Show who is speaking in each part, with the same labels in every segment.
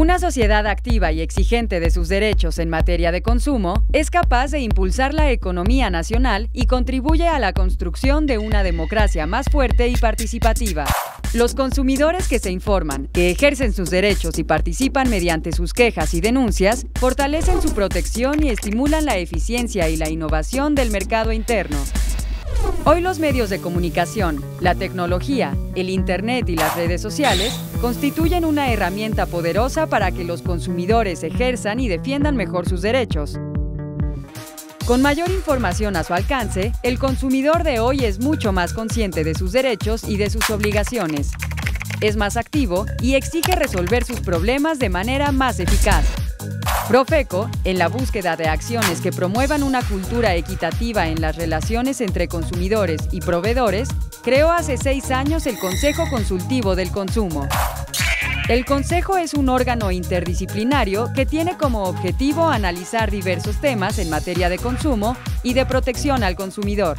Speaker 1: Una sociedad activa y exigente de sus derechos en materia de consumo es capaz de impulsar la economía nacional y contribuye a la construcción de una democracia más fuerte y participativa. Los consumidores que se informan, que ejercen sus derechos y participan mediante sus quejas y denuncias, fortalecen su protección y estimulan la eficiencia y la innovación del mercado interno. Hoy los medios de comunicación, la tecnología, el Internet y las redes sociales constituyen una herramienta poderosa para que los consumidores ejerzan y defiendan mejor sus derechos. Con mayor información a su alcance, el consumidor de hoy es mucho más consciente de sus derechos y de sus obligaciones. Es más activo y exige resolver sus problemas de manera más eficaz. Profeco, en la búsqueda de acciones que promuevan una cultura equitativa en las relaciones entre consumidores y proveedores, creó hace 6 años el Consejo Consultivo del Consumo. El Consejo es un órgano interdisciplinario que tiene como objetivo analizar diversos temas en materia de consumo y de protección al consumidor.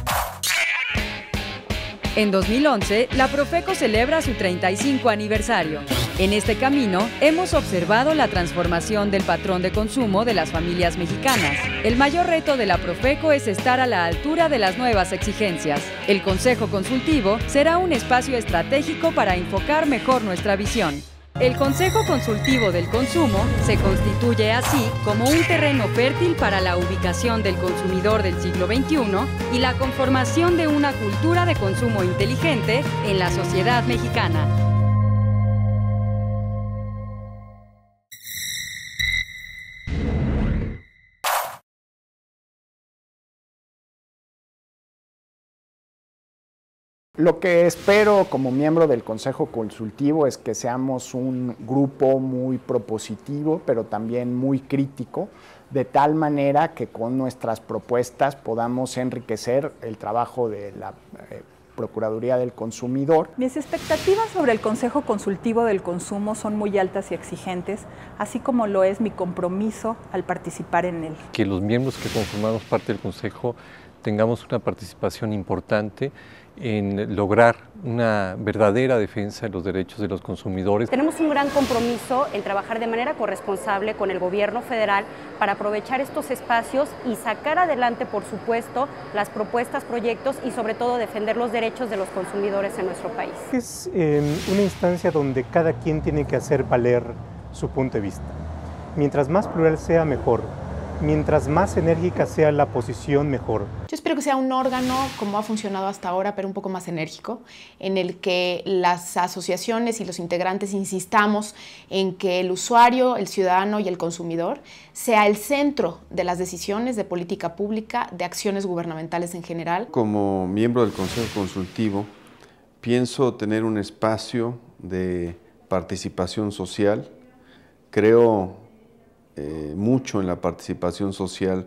Speaker 1: En 2011, la Profeco celebra su 35 aniversario. En este camino, hemos observado la transformación del patrón de consumo de las familias mexicanas. El mayor reto de la Profeco es estar a la altura de las nuevas exigencias. El Consejo Consultivo será un espacio estratégico para enfocar mejor nuestra visión. El Consejo Consultivo del Consumo se constituye así como un terreno fértil para la ubicación del consumidor del siglo XXI y la conformación de una cultura de consumo inteligente en la sociedad mexicana.
Speaker 2: Lo que espero como miembro del Consejo Consultivo es que seamos un grupo muy propositivo, pero también muy crítico, de tal manera que con nuestras propuestas podamos enriquecer el trabajo de la Procuraduría del Consumidor.
Speaker 3: Mis expectativas sobre el Consejo Consultivo del Consumo son muy altas y exigentes, así como lo es mi compromiso al participar en él.
Speaker 4: Que los miembros que conformamos parte del Consejo tengamos una participación importante en lograr una verdadera defensa de los derechos de los consumidores.
Speaker 5: Tenemos un gran compromiso en trabajar de manera corresponsable con el gobierno federal para aprovechar estos espacios y sacar adelante, por supuesto, las propuestas, proyectos y sobre todo defender los derechos de los consumidores en nuestro país.
Speaker 6: Es una instancia donde cada quien tiene que hacer valer su punto de vista. Mientras más plural sea, mejor. Mientras más enérgica sea la posición, mejor.
Speaker 7: Yo espero que sea un órgano, como ha funcionado hasta ahora, pero un poco más enérgico, en el que las asociaciones y los integrantes insistamos en que el usuario, el ciudadano y el consumidor sea el centro de las decisiones de política pública, de acciones gubernamentales en general.
Speaker 8: Como miembro del Consejo Consultivo, pienso tener un espacio de participación social. Creo mucho en la participación social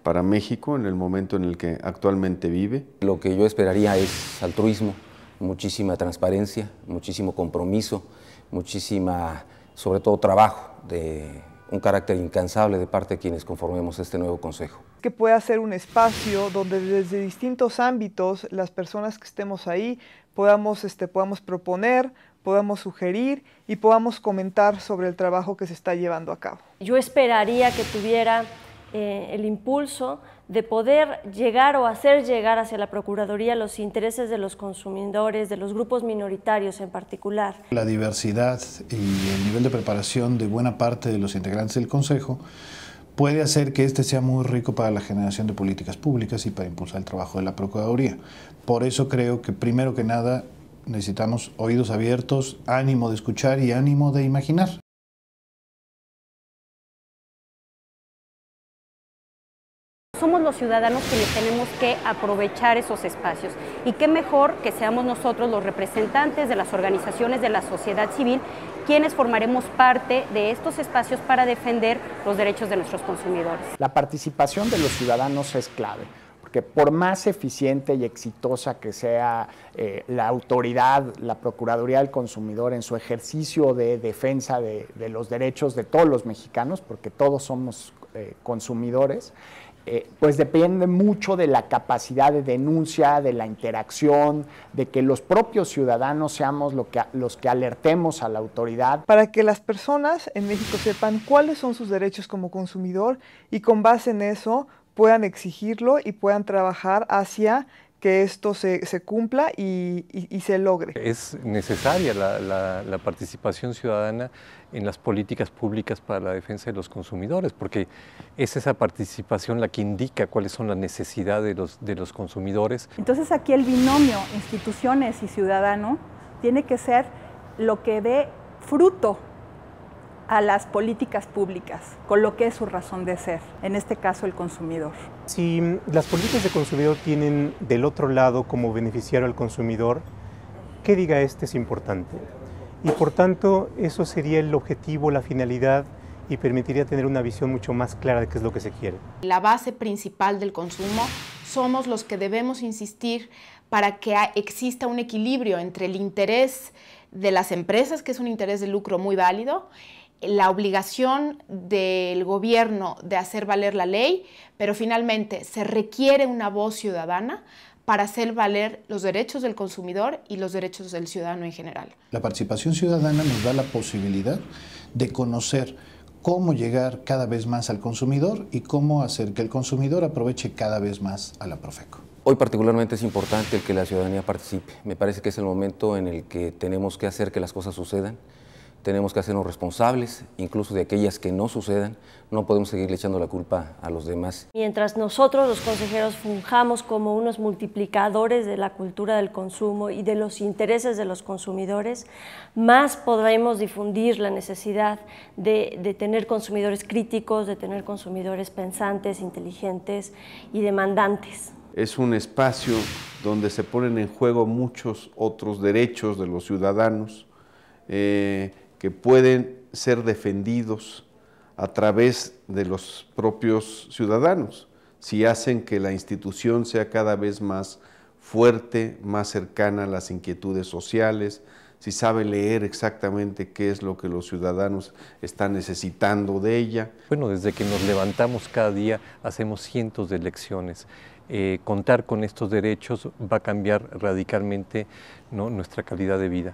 Speaker 8: para México en el momento en el que actualmente vive.
Speaker 9: Lo que yo esperaría es altruismo, muchísima transparencia, muchísimo compromiso, muchísima, sobre todo, trabajo, de un carácter incansable de parte de quienes conformemos este nuevo Consejo.
Speaker 10: Que pueda ser un espacio donde desde distintos ámbitos las personas que estemos ahí podamos proponer, podamos sugerir y podamos comentar sobre el trabajo que se está llevando a cabo.
Speaker 11: Yo esperaría que tuviera el impulso de poder llegar o hacer llegar hacia la Procuraduría los intereses de los consumidores, de los grupos minoritarios en particular.
Speaker 12: La diversidad y el nivel de preparación de buena parte de los integrantes del Consejo puede hacer que este sea muy rico para la generación de políticas públicas y para impulsar el trabajo de la Procuraduría. Por eso creo que primero que nada necesitamos oídos abiertos, ánimo de escuchar y ánimo de imaginar.
Speaker 5: Somos los ciudadanos quienes tenemos que aprovechar esos espacios y qué mejor que seamos nosotros los representantes de las organizaciones de la sociedad civil quienes formaremos parte de estos espacios para defender los derechos de nuestros consumidores.
Speaker 2: La participación de los ciudadanos es clave, porque por más eficiente y exitosa que sea la autoridad, la Procuraduría del Consumidor en su ejercicio de defensa de los derechos de todos los mexicanos, porque todos somos consumidores, pues depende mucho de la capacidad de denuncia, de la interacción, de que los propios ciudadanos seamos los que alertemos a la autoridad.
Speaker 10: Para que las personas en México sepan cuáles son sus derechos como consumidor y con base en eso puedan exigirlo y puedan trabajar hacia que esto se cumpla y se logre.
Speaker 4: Es necesaria la participación ciudadana en las políticas públicas para la defensa de los consumidores, porque es esa participación la que indica cuáles son las necesidades de los consumidores.
Speaker 3: Entonces aquí el binomio instituciones y ciudadano tiene que ser lo que dé fruto a las políticas públicas, con lo que es su razón de ser, en este caso el consumidor.
Speaker 6: Si las políticas de consumidor tienen del otro lado como beneficiario al consumidor, ¿qué diga este es importante? Y por tanto, eso sería el objetivo, la finalidad, y permitiría tener una visión mucho más clara de qué es lo que se quiere.
Speaker 7: La base principal del consumo somos los que debemos insistir para que exista un equilibrio entre el interés de las empresas, que es un interés de lucro muy válido, la obligación del gobierno de hacer valer la ley, pero finalmente se requiere una voz ciudadana para hacer valer los derechos del consumidor y los derechos del ciudadano en general.
Speaker 12: La participación ciudadana nos da la posibilidad de conocer cómo llegar cada vez más al consumidor y cómo hacer que el consumidor aproveche cada vez más a la Profeco.
Speaker 9: Hoy particularmente es importante el que la ciudadanía participe. Me parece que es el momento en el que tenemos que hacer que las cosas sucedan. Tenemos que hacernos responsables, incluso de aquellas que no sucedan. No podemos seguirle echando la culpa a los demás.
Speaker 11: Mientras nosotros, los consejeros, fungamos como unos multiplicadores de la cultura del consumo y de los intereses de los consumidores, más podremos difundir la necesidad de tener consumidores críticos, de tener consumidores pensantes, inteligentes y demandantes.
Speaker 8: Es un espacio donde se ponen en juego muchos otros derechos de los ciudadanos, que pueden ser defendidos a través de los propios ciudadanos, si hacen que la institución sea cada vez más fuerte, más cercana a las inquietudes sociales, si sabe leer exactamente qué es lo que los ciudadanos están necesitando de ella.
Speaker 4: Bueno, desde que nos levantamos cada día hacemos cientos de lecciones. Contar con estos derechos va a cambiar radicalmente, ¿no?, nuestra calidad de vida.